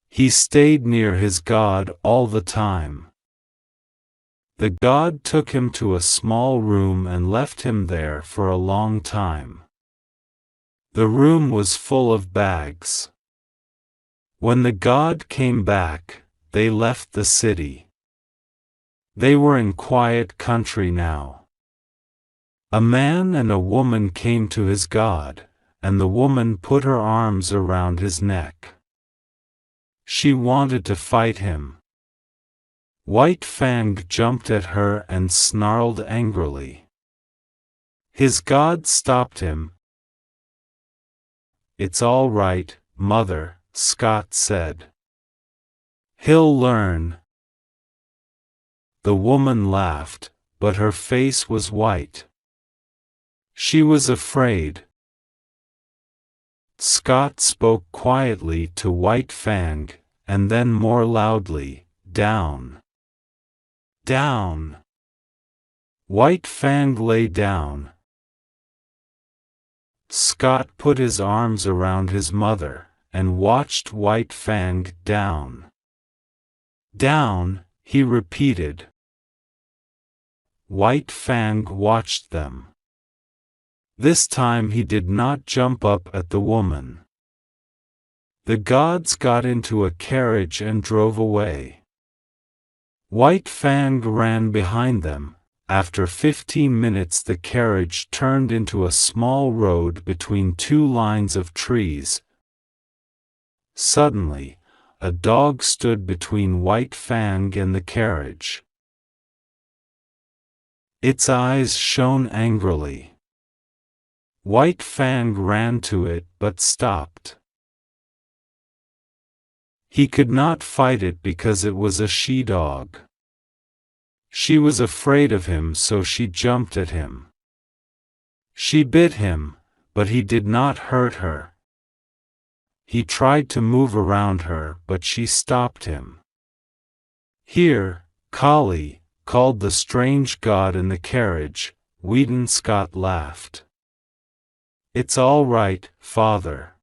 He stayed near his God all the time. The God took him to a small room and left him there for a long time. The room was full of bags. When the God came back, they left the city. They were in quiet country now. A man and a woman came to his God, and the woman put her arms around his neck. She wanted to fight him. White Fang jumped at her and snarled angrily. His God stopped him. "It's all right, Mother," Scott said. "He'll learn." The woman laughed, but her face was white. She was afraid. Scott spoke quietly to White Fang, and then more loudly, "Down! Down!" White Fang lay down. Scott put his arms around his mother, and watched White Fang down. "Down," he repeated. White Fang watched them. This time he did not jump up at the woman. The gods got into a carriage and drove away. White Fang ran behind them. After 15 minutes the carriage turned into a small road between 2 lines of trees. Suddenly, a dog stood between White Fang and the carriage. Its eyes shone angrily. White Fang ran to it but stopped. He could not fight it because it was a she-dog. She was afraid of him, so she jumped at him. She bit him, but he did not hurt her. He tried to move around her, but she stopped him. "Here, Collie," called the strange god in the carriage. Whedon Scott laughed. "It's all right, Father.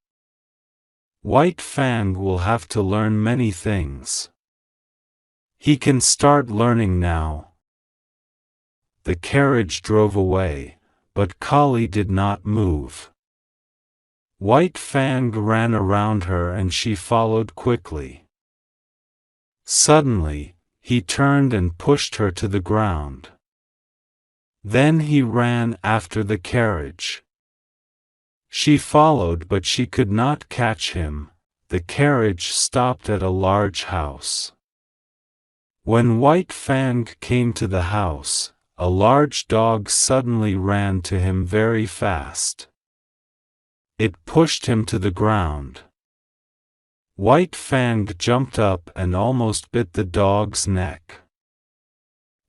White Fang will have to learn many things. He can start learning now." The carriage drove away, but Collie did not move. White Fang ran around her and she followed quickly. Suddenly, he turned and pushed her to the ground. Then he ran after the carriage. She followed, but she could not catch him. The carriage stopped at a large house. When White Fang came to the house, a large dog suddenly ran to him very fast. It pushed him to the ground. White Fang jumped up and almost bit the dog's neck.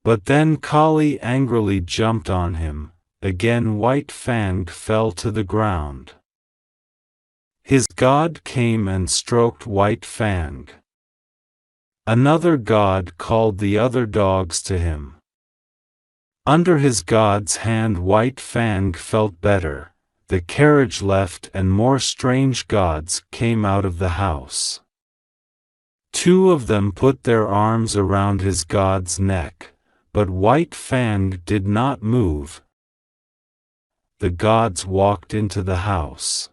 But then Kali angrily jumped on him. Again White Fang fell to the ground. His god came and stroked White Fang. Another god called the other dogs to him. Under his god's hand White Fang felt better. The carriage left and more strange gods came out of the house. Two of them put their arms around his god's neck, but White Fang did not move. The gods walked into the house.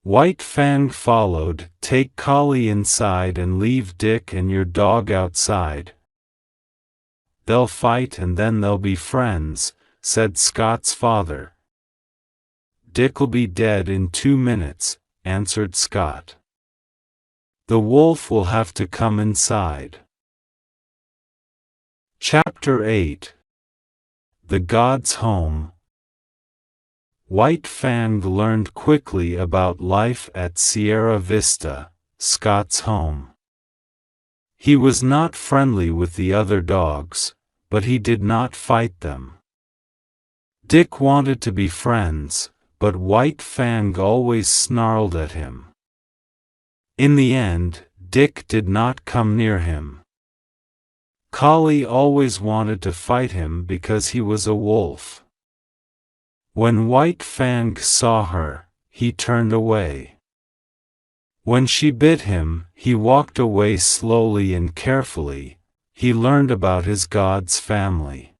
White Fang followed. "Take Kali inside and leave Dick and your dog outside. They'll fight and then they'll be friends," said Scott's father. "Dick'll be dead in 2 minutes," answered Scott. "The wolf will have to come inside." Chapter 8. The God's Home. White Fang learned quickly about life at Sierra Vista, Scott's home. He was not friendly with the other dogs, but he did not fight them. Dick wanted to be friends, but White Fang always snarled at him. In the end, Dick did not come near him. Kali always wanted to fight him because he was a wolf. When White Fang saw her, he turned away. When she bit him, he walked away slowly and carefully. He learned about his god's family.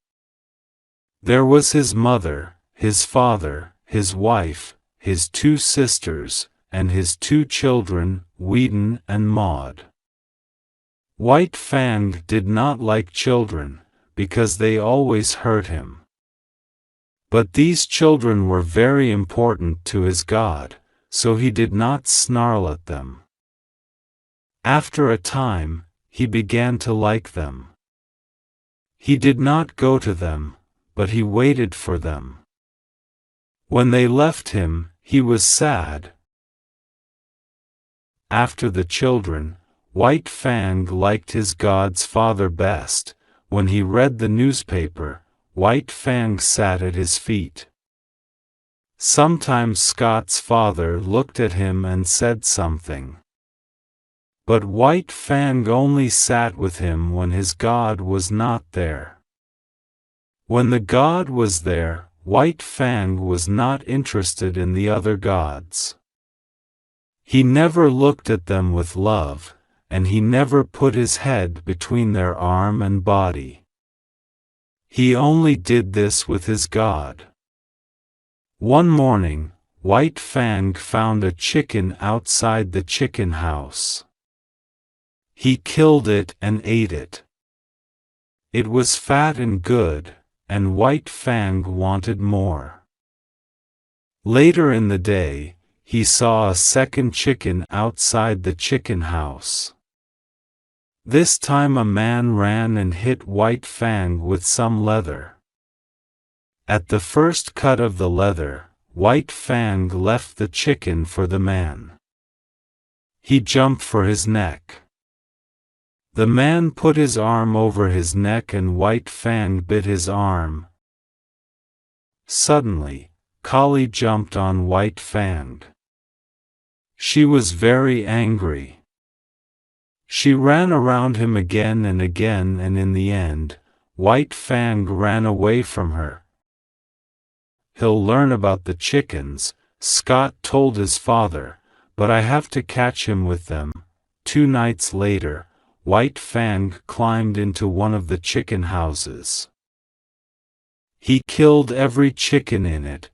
There was his mother, his father, his wife, his 2 sisters, and his 2 children, Whedon and Maud. White Fang did not like children, because they always hurt him. But these children were very important to his god, so he did not snarl at them. After a time, he began to like them. He did not go to them, but he waited for them. When they left him, he was sad. After the children, White Fang liked his god's father best. When he read the newspaper, White Fang sat at his feet. Sometimes Scott's father looked at him and said something. But White Fang only sat with him when his god was not there. When the god was there, White Fang was not interested in the other gods. He never looked at them with love, and he never put his head between their arm and body. He only did this with his god. One morning, White Fang found a chicken outside the chicken house. He killed it and ate it. It was fat and good, and White Fang wanted more. Later in the day, he saw a second chicken outside the chicken house. This time a man ran and hit White Fang with some leather. At the first cut of the leather, White Fang left the chicken for the man. He jumped for his neck. The man put his arm over his neck and White Fang bit his arm. Suddenly, Kali jumped on White Fang. She was very angry. She ran around him again and again, and in the end, White Fang ran away from her. "He'll learn about the chickens," Scott told his father, "but I have to catch him with them." 2 nights later, White Fang climbed into one of the chicken houses. He killed every chicken in it.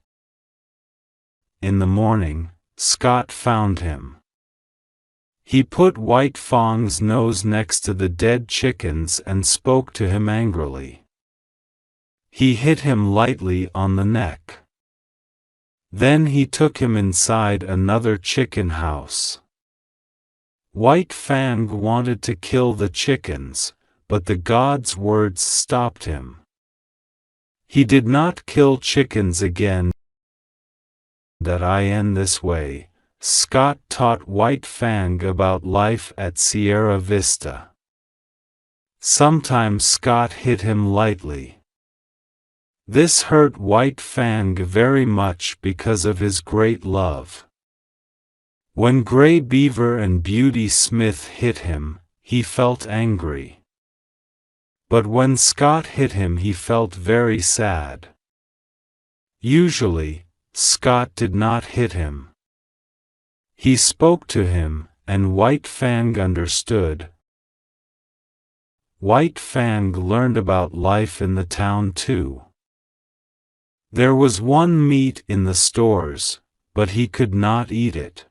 in the morning, Scott found him. He put White Fang's nose next to the dead chickens and spoke to him angrily. He hit him lightly on the neck. Then he took him inside another chicken house. White Fang wanted to kill the chickens, but the god's words stopped him. He did not kill chickens again. That I end this way. Scott taught White Fang about life at Sierra Vista. Sometimes Scott hit him lightly. This hurt White Fang very much because of his great love. When Gray Beaver and Beauty Smith hit him, he felt angry. But when Scott hit him, he felt very sad. Usually, Scott did not hit him. He spoke to him, and White Fang understood. White Fang learned about life in the town too. There was one meat in the stores, but he could not eat it.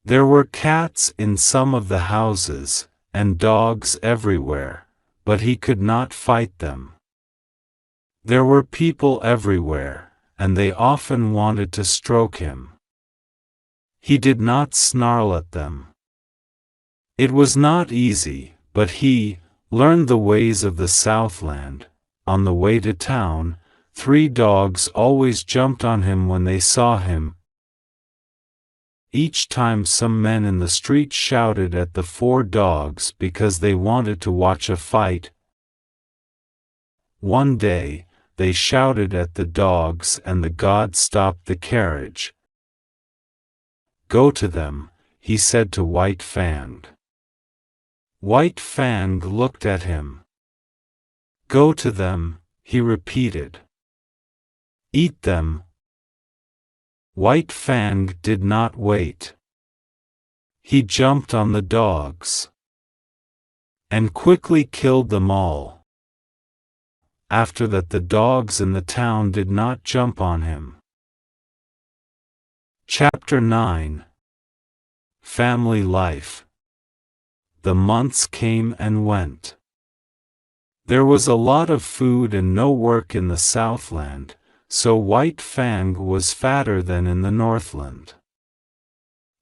There were cats in some of the houses, and dogs everywhere, but he could not fight them. There were people everywhere, and they often wanted to stroke him. He did not snarl at them. It was not easy, but he learned the ways of the Southland. On the way to town, 3 dogs always jumped on him when they saw him. Each time some men in the street shouted at the 4 dogs because they wanted to watch a fight. One day, they shouted at the dogs and the god stopped the carriage. "Go to them," he said to White Fang. White Fang looked at him. "Go to them," he repeated. "Eat them." White Fang did not wait. He jumped on the dogs and quickly killed them all. After that, the dogs in the town did not jump on him. Chapter 9. Family Life. The months came and went. There was a lot of food and no work in the Southland, so White Fang was fatter than in the Northland.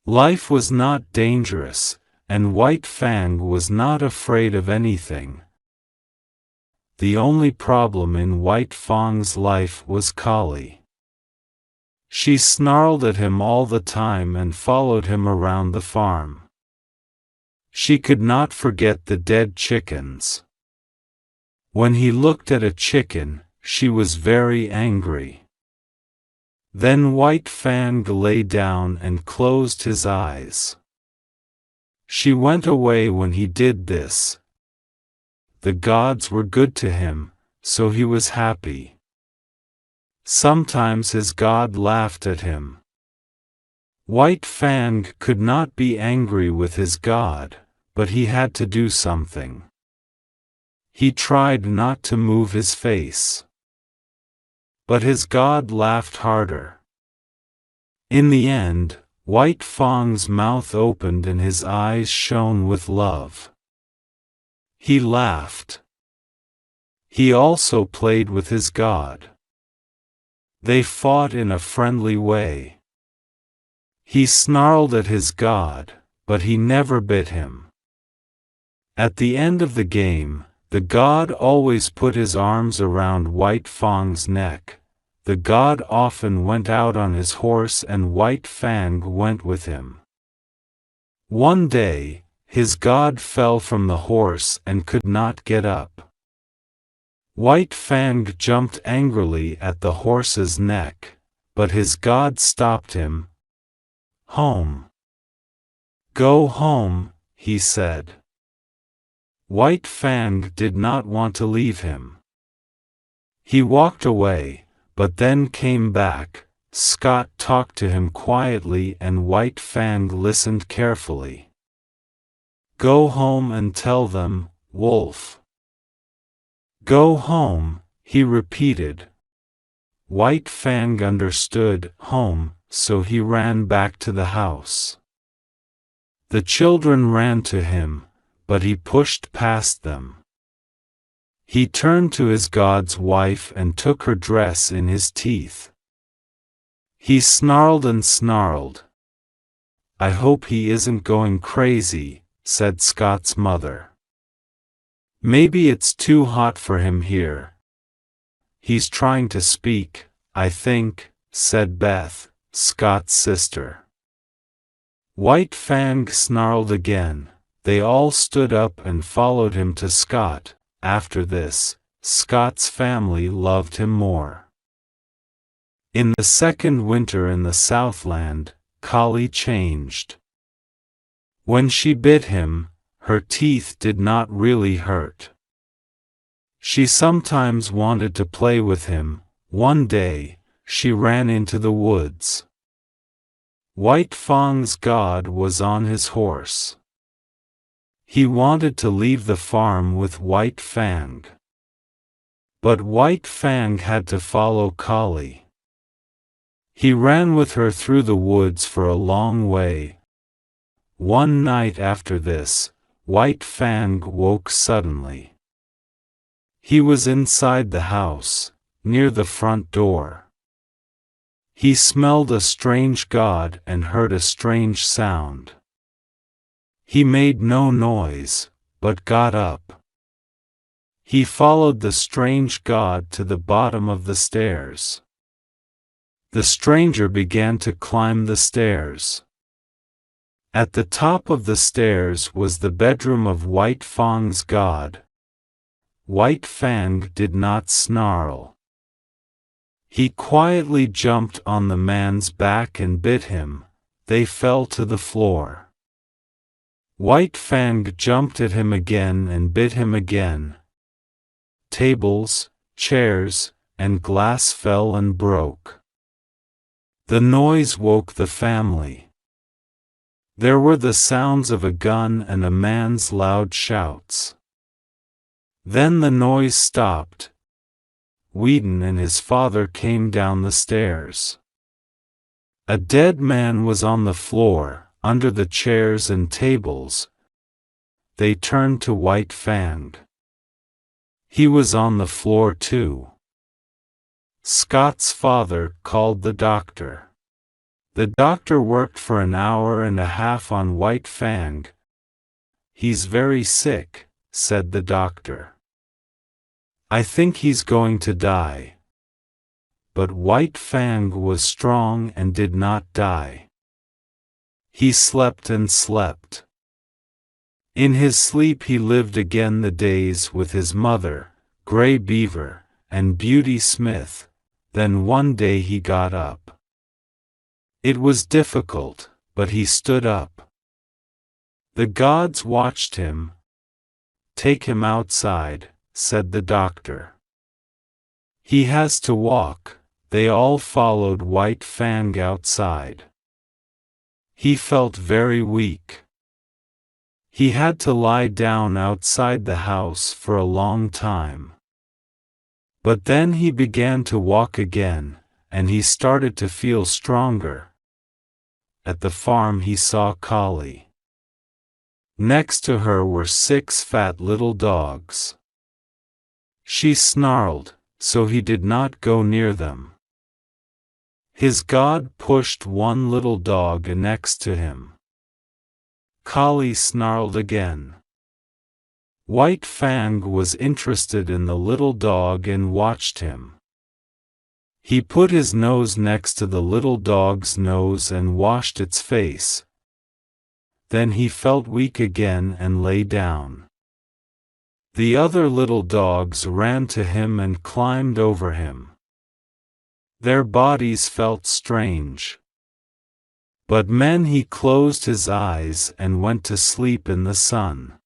Life was not dangerous, and White Fang was not afraid of anything. The only problem in White Fang's life was Kali. She snarled at him all the time and followed him around the farm. She could not forget the dead chickens. When he looked at a chicken, she was very angry. Then White Fang lay down and closed his eyes. She went away when he did this. The gods were good to him, so he was happy. Sometimes his god laughed at him. White Fang could not be angry with his god, but he had to do something. He tried not to move his face. But his god laughed harder. In the end, White Fang's mouth opened and his eyes shone with love. He laughed. He also played with his god. They fought in a friendly way. He snarled at his god, but he never bit him. At the end of the game, the god always put his arms around White Fang's neck. The god often went out on his horse and White Fang went with him. One day, his god fell from the horse and could not get up. White Fang jumped angrily at the horse's neck, but his god stopped him. "Home. Go home," he said. White Fang did not want to leave him. He walked away, but then came back. Scott talked to him quietly and White Fang listened carefully. "Go home and tell them, Wolf." "Go home," he repeated. White Fang understood. Home so he ran back to the house. The children ran to him, but he pushed past them. He turned to his god's wife and took her dress in his teeth. He snarled and snarled. "I hope he isn't going crazy," said Scott's mother. "Maybe it's too hot for him here. He's trying to speak, I think," said Beth, Scott's sister. White Fang snarled again. They all stood up and followed him to Scott. After this, Scott's family loved him more. In the second winter in the Southland, Collie changed. When she bit him, her teeth did not really hurt. She sometimes wanted to play with him. One day, she ran into the woods. White Fang's god was on his horse. He wanted to leave the farm with White Fang. But White Fang had to follow Collie. He ran with her through the woods for a long way. One night after this, White Fang woke suddenly. He was inside the house, near the front door. He smelled a strange god and heard a strange sound. He made no noise, but got up. He followed the strange god to the bottom of the stairs. The stranger began to climb the stairs. At the top of the stairs was the bedroom of White Fang's god. White Fang did not snarl. He quietly jumped on the man's back and bit him. They fell to the floor. White Fang jumped at him again and bit him again. Tables, chairs, and glass fell and broke. The noise woke the family. There were the sounds of a gun and a man's loud shouts. Then the noise stopped. Whedon and his father came down the stairs. A dead man was on the floor, under the chairs and tables. They turned to White Fang. He was on the floor too. Scott's father called the doctor. The doctor worked for an hour and a half on White Fang. "He's very sick," said the doctor. "I think he's going to die." But White Fang was strong and did not die. He slept and slept. In his sleep he lived again the days with his mother, Gray Beaver, and Beauty Smith. Then one day he got up. It was difficult, but he stood up. The gods watched him. "Take him outside," said the doctor. "He has to walk." They all followed White Fang outside. He felt very weak. He had to lie down outside the house for a long time. But then he began to walk again, and he started to feel stronger. At the farm he saw Collie. Next to her were 6 fat little dogs. She snarled, so he did not go near them. His god pushed one little dog next to him. Collie snarled again. White Fang was interested in the little dog and watched him. He put his nose next to the little dog's nose and washed its face. Then he felt weak again and lay down. The other little dogs ran to him and climbed over him. Their bodies felt strange. But then he closed his eyes and went to sleep in the sun.